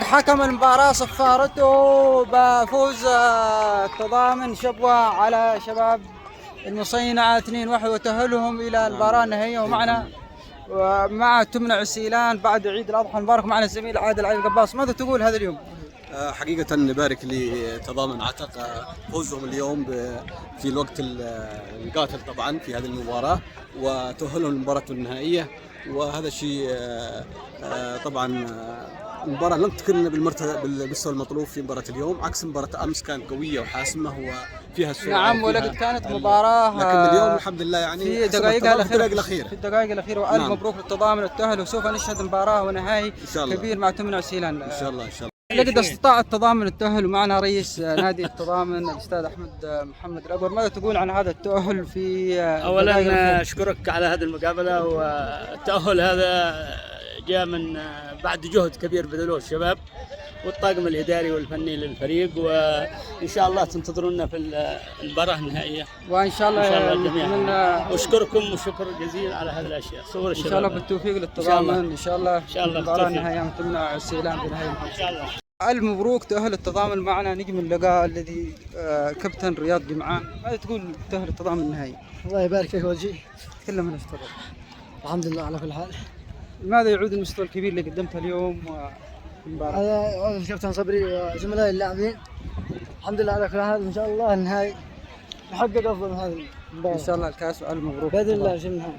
حكم المباراة صفارته بفوز التضامن شبوة على شباب المصينعة 2-1 وتأهلهم إلى المباراة النهائية. ومعنا مع تمنع السيلان بعد عيد الأضحى المبارك معنا الزميل عادل علي القباص. ماذا تقول هذا اليوم؟ حقيقة نبارك لتضامن عتق فوزهم اليوم في الوقت القاتل طبعا في هذه المباراة وتأهلهم للمباراة النهائية، وهذا شيء طبعا المباراة لم تكن بالمستوى المطلوب في مباراة اليوم، عكس مباراة أمس كانت قوية وحاسمة وفيها السرعة. نعم، ولقد كانت مباراة لكن اليوم الحمد لله يعني في الدقائق نعم. الأخيرة وألف مبروك للتضامن والتأهل، وسوف نشهد مباراة ونهائي كبير مع تمنع السيلان إن شاء الله. لقد استطاع التضامن التأهل، ومعنا رئيس نادي التضامن الأستاذ أحمد محمد الأبر. ماذا تقول عن هذا التأهل في أولا أشكرك على هذه المقابلة، والتأهل هذا جاء من بعد جهد كبير بذلوه الشباب والطاقم الإداري والفني للفريق، وإن شاء الله تنتظرونا في المباراة النهائية وإن شاء الله جميعا. أشكركم وشكر جزيل على هذه الأشياء. صور الشباب إن شاء الله بالتوفيق للتضامن إن شاء الله المباراة النهائية تمنع السيلان بنهاية إن شاء الله. ألف مبروك تأهل التضامن. معنا نجم اللقاء الذي كابتن رياض جمعان. ماذا تقول تأهل التضامن النهائي؟ الله يبارك فيك وجهي. تكلم من اشتغل. الحمد لله على كل حال. لماذا يعود المستوى الكبير اللي قدمته اليوم والمباراة؟ هذا الكابتن صبري وزملائي اللاعبين. الحمد لله على كل حال، ان شاء الله النهائي نحقق افضل من هذا المباراة. ان شاء الله الكاس والف مبروك باذن الله في النهائي.